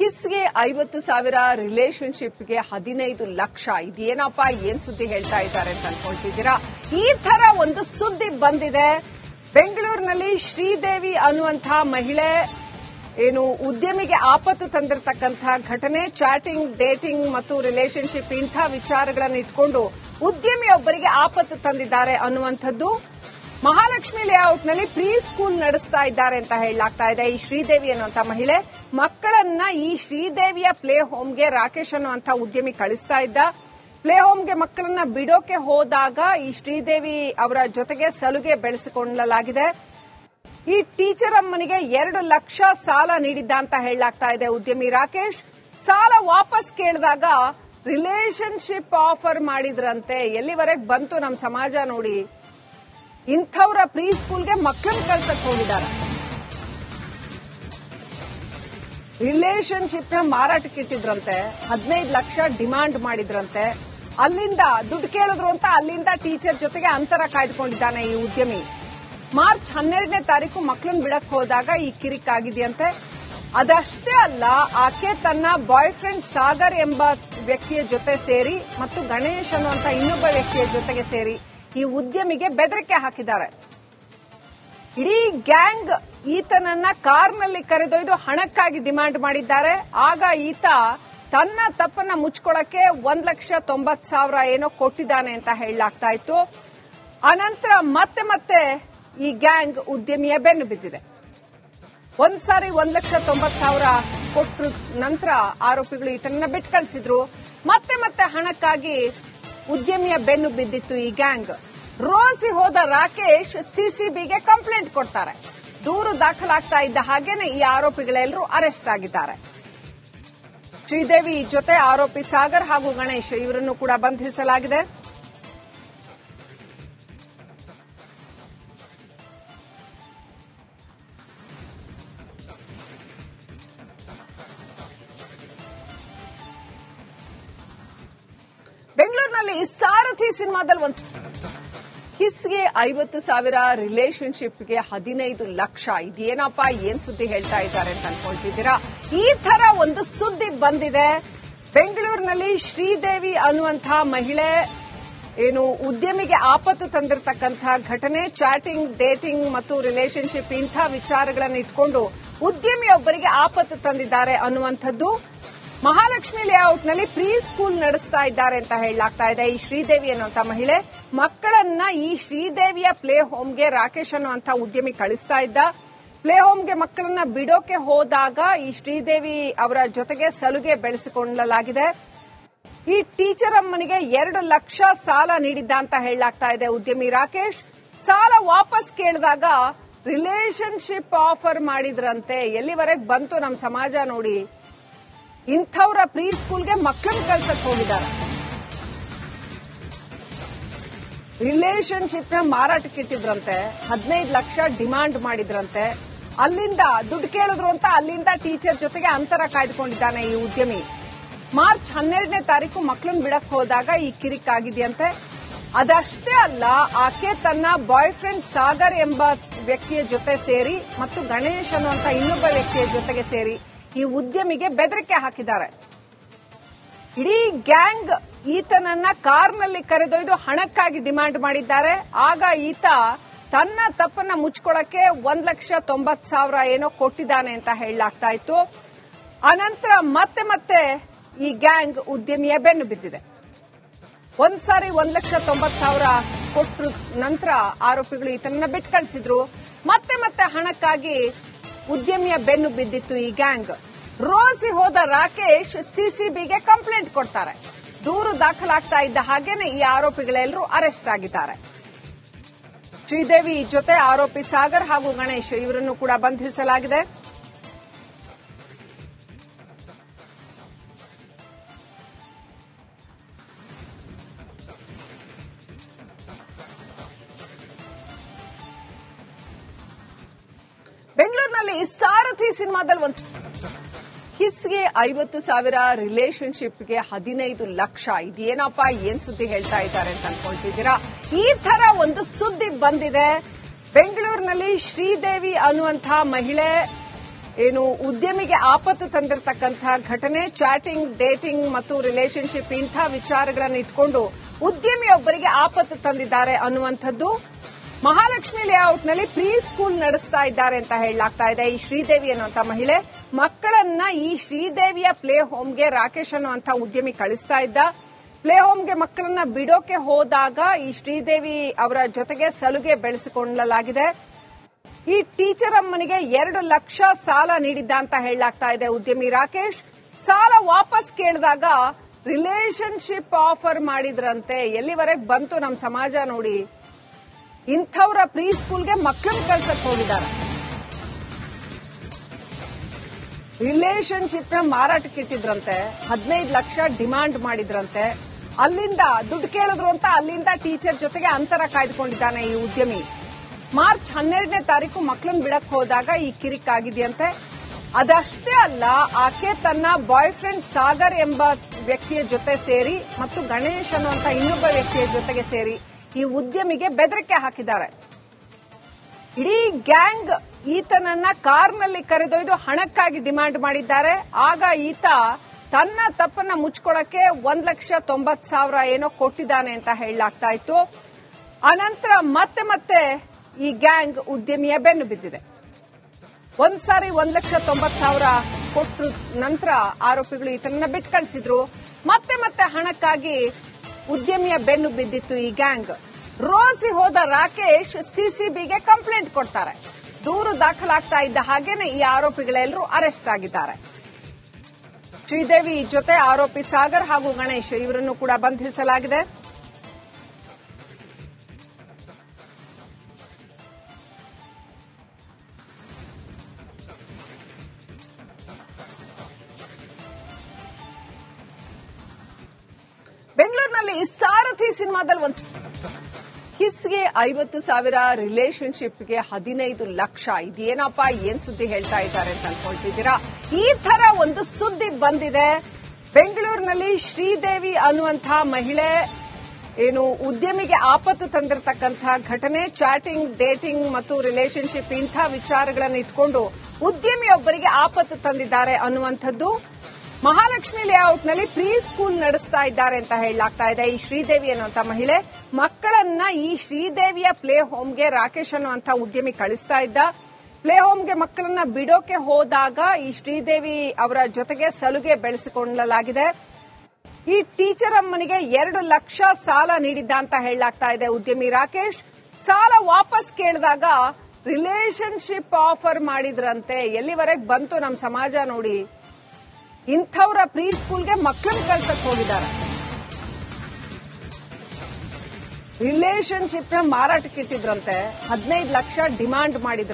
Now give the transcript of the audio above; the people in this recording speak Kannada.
ಕಿಸ್ಗೆ 50,000 ರಿಲೇಶನ್ಶಿಪ್ಗೆ 15 ಲಕ್ಷ. ಇದೇನಪ್ಪ ಏನ್ ಸುದ್ದಿ ಹೇಳ್ತಾ ಇದ್ದಾರೆ ಅಂತ ಅನ್ಕೊಳ್ತಿದ್ದೀರಾ? ಈ ತರ ಒಂದು ಸುದ್ದಿ ಬಂದಿದೆ. ಬೆಂಗಳೂರಿನಲ್ಲಿ ಶ್ರೀದೇವಿ ಅನ್ನುವಂತಹ ಮಹಿಳೆ ಉದ್ಯಮಿಗೆ ಆಪತ್ತು ತಂದಿರತಕ್ಕಂತಹ ಘಟನೆ. ಚಾಟಿಂಗ್, ಡೇಟಿಂಗ್ ಮತ್ತು ರಿಲೇಶನ್ಶಿಪ್ ಇಂಥ ವಿಚಾರಗಳನ್ನು ಇಟ್ಕೊಂಡು ಉದ್ಯಮಿಯೊಬ್ಬರಿಗೆ ಆಪತ್ತು ತಂದಿದ್ದಾರೆ ಅನ್ನುವಂಥದ್ದು. ಮಹಾಲಕ್ಷ್ಮಿ ಲೇಔಟ್ನಲ್ಲಿ ಪ್ರೀ ಸ್ಕೂಲ್ ನಡೆಸ್ತಾ ಇದ್ದಾರೆ ಅಂತ ಹೇಳಲಾಗ್ತಾ ಇದೆ. ಈ ಶ್ರೀದೇವಿ ಅನ್ನುವಂಥ ಮಹಿಳೆ ಮಕ್ಕಳನ್ನ ಈ ಶ್ರೀದೇವಿಯ ಪ್ಲೇ ಹೋಮ್ಗೆ ರಾಕೇಶ್ ಅನ್ನುವಂಥ ಉದ್ಯಮಿ ಕಳಿಸ್ತಾ ಇದ್ದ. ಪ್ಲೇ ಹೋಮ್ಗೆ ಮಕ್ಕಳನ್ನ ಬಿಡೋಕೆ ಹೋದಾಗ ಈ ಶ್ರೀದೇವಿ ಅವರ ಜೊತೆಗೆ ಸಲುಗೆ ಬೆಳೆಸಿಕೊಳ್ಳಲಾಗಿದೆ. ಈ ಟೀಚರ್ ಅಮ್ಮನಿಗೆ 2 ಲಕ್ಷ ಸಾಲ ನೀಡಿದ್ದ ಅಂತ ಹೇಳಲಾಗ್ತಾ ಇದೆ ಉದ್ಯಮಿ ರಾಕೇಶ್. ಸಾಲ ವಾಪಸ್ ಕೇಳಿದಾಗ ರಿಲೇಶನ್ಶಿಪ್ ಆಫರ್ ಮಾಡಿದ್ರಂತೆ. ಎಲ್ಲಿವರೆಗೆ ಬಂತು ನಮ್ಮ ಸಮಾಜ ನೋಡಿ. ಇಂಥವ್ರ ಪ್ರೀ ಸ್ಕೂಲ್ಗೆ ಮಕ್ಕಳನ್ನ ಕಳ್ಸಕ್ ಹೋಗಿದ್ದಾರೆ. ರಿಲೇಶನ್ಶಿಪ್ ನ ಮಾರಾಟಕ್ಕೆ ಇಟ್ಟಿದ್ರಂತೆ. 15 ಲಕ್ಷ ಡಿಮಾಂಡ್ ಮಾಡಿದ್ರಂತೆ. ಅಲ್ಲಿಂದ ದುಡ್ಡು ಕೇಳಿದ್ರು ಅಂತ ಅಲ್ಲಿಂದ ಟೀಚರ್ ಜೊತೆಗೆ ಅಂತರ ಕಾಯ್ದುಕೊಂಡಿದ್ದಾನೆ ಈ ಉದ್ಯಮಿ. ಮಾರ್ಚ್ 12ನೇ ತಾರೀಕು ಮಕ್ಕಳನ್ನ ಬಿಡಕ್ ಹೋದಾಗ ಈ ಕಿರಿಕ್ ಆಗಿದೆಯಂತೆ. ಅದಷ್ಟೇ ಅಲ್ಲ, ಆಕೆ ತನ್ನ ಬಾಯ್ ಫ್ರೆಂಡ್ ಸಾಗರ್ ಎಂಬ ವ್ಯಕ್ತಿಯ ಜೊತೆ ಸೇರಿ ಮತ್ತು ಗಣೇಶ್ ಅನ್ನುವಂತ ಇನ್ನೊಬ್ಬ ವ್ಯಕ್ತಿಯ ಜೊತೆಗೆ ಸೇರಿ ಈ ಉದ್ಯಮಿಗೆ ಬೆದರಿಕೆ ಹಾಕಿದ್ದಾರೆ. ಇಡೀ ಗ್ಯಾಂಗ್ ಈತನನ್ನ ಕಾರ್ನಲ್ಲಿ ಕರೆದೊಯ್ದು ಹಣಕ್ಕಾಗಿ ಡಿಮಾಂಡ್ ಮಾಡಿದ್ದಾರೆ. ಆಗ ಈತ ತನ್ನ ತಪ್ಪನ್ನ ಮುಚ್ಕೊಳ್ಳಕ್ಕೆ 1,90,000 ಏನೋ ಕೊಟ್ಟಿದ್ದಾನೆ ಅಂತ ಹೇಳಲಾಗ್ತಾ ಇತ್ತು. ಅನಂತರ ಮತ್ತೆ ಈ ಗ್ಯಾಂಗ್ ಉದ್ಯಮಿಯ ಬೆನ್ನು ಬಿದ್ದಿದೆ. ಒಂದ್ಸಾರಿ 1,90,000 ಕೊಟ್ಟರು. ನಂತರ ಆರೋಪಿಗಳು ಈತನನ್ನ ಬಿಟ್ಟು ಕಳಿಸಿದ್ರು. ಮತ್ತೆ ಹಣಕ್ಕಾಗಿ ಉದ್ಯಮಿಯ ಬೆನ್ನು ಬಿದ್ದಿತ್ತು ಈ ಗ್ಯಾಂಗ್. ರೋಸಿ ಹೋದ ರಾಕೇಶ್ ಸಿಸಿಬಿಗೆ ಕಂಪ್ಲೇಂಟ್ ಕೊಡ್ತಾರೆ. ದೂರು ದಾಖಲಾಗ್ತಾ ಇದ್ದ ಹಾಗೇನೆ ಈ ಆರೋಪಿಗಳೆಲ್ಲರೂ ಅರೆಸ್ಟ್ ಆಗಿದ್ದಾರೆ. ಶ್ರೀದೇವಿ ಜೊತೆ ಆರೋಪಿ ಸಾಗರ್ ಹಾಗೂ ಗಣೇಶ್ ಇವರನ್ನು ಕೂಡ ಬಂಧಿಸಲಾಗಿದೆ. ಬೆಂಗಳೂರಿನಲ್ಲಿ ಸಾರಥಿ ಸಿನಿಮಾದಲ್ಲಿ ಕಿಸ್ಗೆ 50,000 ರಿಲೇಶನ್ಶಿಪ್ಗೆ 15 ಲಕ್ಷ. ಇದೇನಪ್ಪ ಏನ್ ಸುದ್ದಿ ಹೇಳ್ತಾ ಇದ್ದಾರೆ ಅಂತ ಅನ್ಕೊಳ್ತಿದ್ದೀರಾ? ಈ ತರ ಒಂದು ಸುದ್ದಿ ಬಂದಿದೆ. ಬೆಂಗಳೂರಿನಲ್ಲಿ ಶ್ರೀದೇವಿ ಅನ್ನುವಂತಹ ಮಹಿಳೆ ಉದ್ಯಮಿಗೆ ಆಪತ್ತು ತಂದಿರತಕ್ಕಂತಹ ಘಟನೆ. ಚಾಟಿಂಗ್, ಡೇಟಿಂಗ್ ಮತ್ತು ರಿಲೇಶನ್ಶಿಪ್ ಇಂಥ ವಿಚಾರಗಳನ್ನು ಇಟ್ಕೊಂಡು ಉದ್ಯಮಿಯೊಬ್ಬರಿಗೆ ಆಪತ್ತು ತಂದಿದ್ದಾರೆ ಅನ್ನುವಂಥದ್ದು. ಮಹಾಲಕ್ಷ್ಮಿ ಲೇಔಟ್ನಲ್ಲಿ ಪ್ರೀ ಸ್ಕೂಲ್ ನಡೆಸ್ತಾ ಇದ್ದಾರೆ ಅಂತ ಹೇಳಲಾಗ್ತಾ ಇದೆ. ಈ ಶ್ರೀದೇವಿ ಅನ್ನುವಂಥ ಮಹಿಳೆ ಮಕ್ಕಳನ್ನ ಈ ಶ್ರೀದೇವಿಯ ಪ್ಲೇ ಹೋಮ್ಗೆ ರಾಕೇಶ್ ಅನ್ನುವಂಥ ಉದ್ಯಮಿ ಕಳಿಸ್ತಾ ಇದ್ದ. ಪ್ಲೇ ಹೋಮ್ಗೆ ಮಕ್ಕಳನ್ನ ಬಿಡೋಕೆ ಹೋದಾಗ ಈ ಶ್ರೀದೇವಿ ಅವರ ಜೊತೆಗೆ ಸಲುಗೆ ಬೆಳೆಸಿಕೊಳ್ಳಲಾಗಿದೆ. ಈ ಟೀಚರ್ ಅಮ್ಮನಿಗೆ 2 ಲಕ್ಷ ಸಾಲ ನೀಡಿದ್ದ ಅಂತ ಹೇಳಲಾಗ್ತಾ ಇದೆ ಉದ್ಯಮಿ ರಾಕೇಶ್. ಸಾಲ ವಾಪಸ್ ಕೇಳಿದಾಗ ರಿಲೇಶನ್ಶಿಪ್ ಆಫರ್ ಮಾಡಿದ್ರಂತೆ. ಎಲ್ಲಿವರೆಗೆ ಬಂತು ನಮ್ಮ ಸಮಾಜ ನೋಡಿ. ಇಂಥವ್ರ ಪ್ರೀ ಸ್ಕೂಲ್ಗೆ ಮಕ್ಕಳನ್ನ ಕಳ್ಸಕ್ ಹೋಗಿದ್ದಾರೆ. ರಿಲೇಶನ್ಶಿಪ್ ನ ಮಾರಾಟಕ್ಕೆ ಇಟ್ಟಿದ್ರಂತೆ. 15 ಲಕ್ಷ ಡಿಮಾಂಡ್ ಮಾಡಿದ್ರಂತೆ. ಅಲ್ಲಿಂದ ದುಡ್ಡು ಕೇಳಿದ್ರು ಅಂತ ಅಲ್ಲಿಂದ ಟೀಚರ್ ಜೊತೆಗೆ ಅಂತರ ಕಾಯ್ದುಕೊಂಡಿದ್ದಾನೆ ಈ ಉದ್ಯಮಿ. ಮಾರ್ಚ್ 12ನೇ ತಾರೀಕು ಮಕ್ಕಳನ್ನ ಬಿಡಕ್ ಹೋದಾಗ ಈ ಕಿರಿಕ್ ಆಗಿದೆಯಂತೆ. ಅದಷ್ಟೇ ಅಲ್ಲ, ಆಕೆ ತನ್ನ ಬಾಯ್ ಫ್ರೆಂಡ್ ಸಾಗರ್ ಎಂಬ ವ್ಯಕ್ತಿಯ ಜೊತೆ ಸೇರಿ ಮತ್ತು ಗಣೇಶ್ ಅನ್ನುವಂತ ಇನ್ನೊಬ್ಬ ವ್ಯಕ್ತಿಯ ಜೊತೆಗೆ ಸೇರಿ ಈ ಉದ್ಯಮಿಗೆ ಬೆದರಿಕೆ ಹಾಕಿದ್ದಾರೆ. ಇಡೀ ಗ್ಯಾಂಗ್ ಈತನನ್ನ ಕಾರ್ನಲ್ಲಿ ಕರೆದೊಯ್ದು ಹಣಕ್ಕಾಗಿ ಡಿಮಾಂಡ್ ಮಾಡಿದ್ದಾರೆ. ಆಗ ಈತ ತನ್ನ ತಪ್ಪನ್ನ ಮುಚ್ಕೊಳ್ಳಕ್ಕೆ 1,90,000 ಏನೋ ಕೊಟ್ಟಿದ್ದಾನೆ ಅಂತ ಹೇಳಲಾಗ್ತಾ ಇತ್ತು. ಅನಂತರ ಮತ್ತೆ ಈ ಗ್ಯಾಂಗ್ ಉದ್ಯಮಿಯ ಬೆನ್ನು ಬಿದ್ದಿದೆ. ಒಂದ್ಸಾರಿ 1,90,000 ಕೊಟ್ಟರು. ನಂತರ ಆರೋಪಿಗಳು ಈತನನ್ನ ಬಿಟ್ಟು ಕಳಿಸಿದ್ರು. ಮತ್ತೆ ಹಣಕ್ಕಾಗಿ ಉದ್ಯಮಿಯ ಬೆನ್ನು ಬಿದ್ದಿತ್ತು ಈ ಗ್ಯಾಂಗ್. ರೋಸಿ ಹೋದ ರಾಕೇಶ್ ಸಿಸಿಬಿಗೆ ಕಂಪ್ಲೇಂಟ್ ಕೊಡ್ತಾರೆ. ದೂರು ದಾಖಲಾಗ್ತಾ ಇದ್ದ ಹಾಗೇನೆ ಈ ಆರೋಪಿಗಳೆಲ್ಲರೂ ಅರೆಸ್ಟ್ ಆಗಿದ್ದಾರೆ. ಶ್ರೀದೇವಿ ಜೊತೆ ಆರೋಪಿ ಸಾಗರ್ ಹಾಗೂ ಗಣೇಶ್ ಇವರನ್ನು ಕೂಡ ಬಂಧಿಸಲಾಗಿದೆ. ಬೆಂಗಳೂರಿನಲ್ಲಿ ಸಾರಥಿ ಸಿನಿಮಾದಲ್ಲಿ ಕಿಸ್ಗೆ 50,000 ರಿಲೇಶನ್ಶಿಪ್ಗೆ 15 ಲಕ್ಷ. ಇದೇನಪ್ಪ ಏನ್ ಸುದ್ದಿ ಹೇಳ್ತಾ ಇದ್ದಾರೆ ಅಂತ ಅನ್ಕೊಳ್ತಿದ್ದೀರಾ? ಈ ತರ ಒಂದು ಸುದ್ದಿ ಬಂದಿದೆ. ಬೆಂಗಳೂರಿನಲ್ಲಿ ಶ್ರೀದೇವಿ ಅನ್ನುವಂತಹ ಮಹಿಳೆ ಏನು ಉದ್ಯಮಿಗೆ ಆಪತ್ತು ತಂದಿರತಕ್ಕಂತಹ ಘಟನೆ, ಚಾಟಿಂಗ್, ಡೇಟಿಂಗ್ ಮತ್ತು ರಿಲೇಶನ್ಶಿಪ್ ಇಂಥ ವಿಚಾರಗಳನ್ನು ಇಟ್ಕೊಂಡು ಉದ್ಯಮಿಯೊಬ್ಬರಿಗೆ ಆಪತ್ತು ತಂದಿದ್ದಾರೆ ಅನ್ನುವಂಥದ್ದು. ಮಹಾಲಕ್ಷ್ಮಿ ಲೇಔಟ್ನಲ್ಲಿ ಪ್ರೀ ಸ್ಕೂಲ್ ನಡೆಸ್ತಾ ಇದ್ದಾರೆ ಅಂತ ಹೇಳಲಾಗ್ತಾ ಇದೆ. ಈ ಶ್ರೀದೇವಿ ಅನ್ನುವಂಥ ಮಹಿಳೆ ಮಕ್ಕಳನ್ನ ಈ ಶ್ರೀದೇವಿಯ ಪ್ಲೇ ಹೋಮ್ಗೆ ರಾಕೇಶ್ ಅನ್ನುವಂಥ ಉದ್ಯಮಿ ಕಳಿಸ್ತಾ ಇದ್ದ. ಪ್ಲೇ ಹೋಮ್ಗೆ ಮಕ್ಕಳನ್ನ ಬಿಡೋಕೆ ಹೋದಾಗ ಈ ಶ್ರೀದೇವಿ ಅವರ ಜೊತೆಗೆ ಸಲುಗೆ ಬೆಳೆಸಿಕೊಳ್ಳಲಾಗಿದೆ. ಈ ಟೀಚರ್ ಅಮ್ಮನಿಗೆ 2 ಲಕ್ಷ ಸಾಲ ನೀಡಿದ್ದ ಅಂತ ಹೇಳಲಾಗ್ತಾ ಇದೆ ಉದ್ಯಮಿ ರಾಕೇಶ್. ಸಾಲ ವಾಪಸ್ ಕೇಳಿದಾಗ ರಿಲೇಶನ್ಶಿಪ್ ಆಫರ್ ಮಾಡಿದ್ರಂತೆ. ಎಲ್ಲಿವರೆಗೆ ಬಂತು ನಮ್ಮ ಸಮಾಜ ನೋಡಿ. ಇಂಥವ್ರ ಪ್ರೀ ಸ್ಕೂಲ್ಗೆ ಮಕ್ಕಳನ್ನ ಕಳ್ಸಕ್ ಹೋಗಿದ್ದಾರೆ. ರಿಲೇಶನ್ಶಿಪ್ ನ ಮಾರಾಟಕ್ಕೆ ಇಟ್ಟಿದ್ರಂತೆ. 15 ಲಕ್ಷ ಡಿಮಾಂಡ್ ಮಾಡಿದ್ರಂತೆ. ಅಲ್ಲಿಂದ ದುಡ್ಡು ಕೇಳಿದ್ರು ಅಂತ ಅಲ್ಲಿಂದ ಟೀಚರ್ ಜೊತೆಗೆ ಅಂತರ ಕಾಯ್ದುಕೊಂಡಿದ್ದಾನೆ ಈ ಉದ್ಯಮಿ. ಮಾರ್ಚ್ 12ನೇ ತಾರೀಕು ಮಕ್ಕಳನ್ನ ಬಿಡಕ್ ಹೋದಾಗ ಈ ಕಿರಿಕ್ ಆಗಿದೆಯಂತೆ. ಅದಷ್ಟೇ ಅಲ್ಲ, ಆಕೆ ತನ್ನ ಬಾಯ್ ಫ್ರೆಂಡ್ ಸಾಗರ್ ಎಂಬ ವ್ಯಕ್ತಿಯ ಜೊತೆ ಸೇರಿ ಮತ್ತು ಗಣೇಶ್ ಅನ್ನುವಂತ ಇನ್ನೊಬ್ಬ ವ್ಯಕ್ತಿಯ ಜೊತೆಗೆ ಸೇರಿ ಈ ಉದ್ಯಮಿಗೆ ಬೆದರಿಕೆ ಹಾಕಿದ್ದಾರೆ. ಇಡೀ ಗ್ಯಾಂಗ್ ಈತನನ್ನ ಕಾರ್ನಲ್ಲಿ ಕರೆದೊಯ್ದು ಹಣಕ್ಕಾಗಿ ಡಿಮಾಂಡ್ ಮಾಡಿದ್ದಾರೆ. ಆಗ ಈತ ತನ್ನ ತಪ್ಪನ್ನ ಮುಚ್ಕೊಳ್ಳಕ್ಕೆ 1,90,000 ಏನೋ ಕೊಟ್ಟಿದ್ದಾನೆ ಅಂತ ಹೇಳಲಾಗ್ತಾ ಇತ್ತು. ಅನಂತರ ಮತ್ತೆ ಈ ಗ್ಯಾಂಗ್ ಉದ್ಯಮಿಯ ಬೆನ್ನು ಬಿದ್ದಿದೆ. ಒಂದ್ಸಾರಿ 1,90,000 ಕೊಟ್ಟರು. ನಂತರ ಆರೋಪಿಗಳು ಈತನನ್ನ ಬಿಟ್ಟು ಕಳಿಸಿದ್ರು. ಮತ್ತೆ ಹಣಕ್ಕಾಗಿ ಉದ್ಯಮಿಯ ಬೆನ್ನು ಬಿದ್ದಿತ್ತು ಈ ಗ್ಯಾಂಗ್. ರೋಸಿ ಹೋದ ರಾಕೇಶ್ ಸಿಸಿಬಿಗೆ ಕಂಪ್ಲೇಂಟ್ ಕೊಡ್ತಾರೆ. ದೂರು ದಾಖಲಾಗ್ತಾ ಇದ್ದ ಹಾಗೇನೆ ಈ ಆರೋಪಿಗಳೆಲ್ಲರೂ ಅರೆಸ್ಟ್ ಆಗಿದ್ದಾರೆ. ಶ್ರೀದೇವಿ ಜೊತೆ ಆರೋಪಿ ಸಾಗರ್ ಹಾಗೂ ಗಣೇಶ್ ಇವರನ್ನು ಕೂಡ ಬಂಧಿಸಲಾಗಿದೆ. ಬೆಂಗಳೂರಿನಲ್ಲಿ ಸಾರಥಿ ಸಿನಿಮಾದಲ್ಲಿ ಒಂದು ಕಿಸ್ಗೆ 50,000, ರಿಲೇಶನ್ಶಿಪ್ಗೆ 15 ಲಕ್ಷ. ಇದೇನಪ್ಪ, ಏನ್ ಸುದ್ದಿ ಹೇಳ್ತಾ ಇದ್ದಾರೆ ಅಂತ ಅನ್ಕೊಳ್ತಿದ್ದೀರಾ? ಈ ತರ ಒಂದು ಸುದ್ದಿ ಬಂದಿದೆ. ಬೆಂಗಳೂರಿನಲ್ಲಿ ಶ್ರೀದೇವಿ ಅನ್ನುವಂತಹ ಮಹಿಳೆ ಏನು ಉದ್ಯಮಿಗೆ ಆಪತ್ತು ತಂದಿರತಕ್ಕಂತಹ ಘಟನೆ, ಚಾಟಿಂಗ್, ಡೇಟಿಂಗ್ ಮತ್ತು ರಿಲೇಶನ್ಶಿಪ್ ಇಂಥ ವಿಚಾರಗಳನ್ನು ಇಟ್ಕೊಂಡು ಉದ್ಯಮಿಯೊಬ್ಬರಿಗೆ ಆಪತ್ತು ತಂದಿದ್ದಾರೆ ಅನ್ನುವಂಥದ್ದು. ಮಹಾಲಕ್ಷ್ಮಿ ಲೇಔಟ್ನಲ್ಲಿ ಪ್ರೀ ಸ್ಕೂಲ್ ನಡೆಸ್ತಾ ಇದ್ದಾರೆ ಅಂತ ಹೇಳಲಾಗ್ತಾ ಇದೆ. ಈ ಶ್ರೀದೇವಿ ಅನ್ನುವಂಥ ಮಹಿಳೆ ಮಕ್ಕಳನ್ನ ಈ ಶ್ರೀದೇವಿಯ ಪ್ಲೇ ಹೋಮ್ಗೆ ರಾಕೇಶ್ ಅನ್ನುವಂಥ ಉದ್ಯಮಿ ಕಳಿಸ್ತಾ ಇದ್ದ. ಪ್ಲೇ ಹೋಮ್ಗೆ ಮಕ್ಕಳನ್ನ ಬಿಡೋಕೆ ಹೋದಾಗ ಈ ಶ್ರೀದೇವಿ ಅವರ ಜೊತೆಗೆ ಸಲುಗೆ ಬೆಳೆಸಿಕೊಳ್ಳಲಾಗಿದೆ. ಈ ಟೀಚರ್ ಅಮ್ಮನಿಗೆ 2 ಲಕ್ಷ ಸಾಲ ನೀಡಿದ್ದ ಅಂತ ಹೇಳಲಾಗ್ತಾ ಇದೆ ಉದ್ಯಮಿ ರಾಕೇಶ್. ಸಾಲ ವಾಪಸ್ ಕೇಳಿದಾಗ ರಿಲೇಶನ್ಶಿಪ್ ಆಫರ್ ಮಾಡಿದ್ರಂತೆ. ಎಲ್ಲಿವರೆಗೆ ಬಂತು ನಮ್ಮ ಸಮಾಜ ನೋಡಿ. ಇಂಥವ್ರ ಪ್ರೀ ಸ್ಕೂಲ್ಗೆ ಮಕ್ಕಳನ್ನ ಕಳ್ಸಕ್ ಹೋಗಿದ್ದಾರೆ. ರಿಲೇಶನ್ಶಿಪ್ ನ ಮಾರಾಟಕ್ಕೆ ಇಟ್ಟಿದ್ರಂತೆ. 15 ಲಕ್ಷ ಡಿಮಾಂಡ್ ಮಾಡಿದ್ರಂತೆ.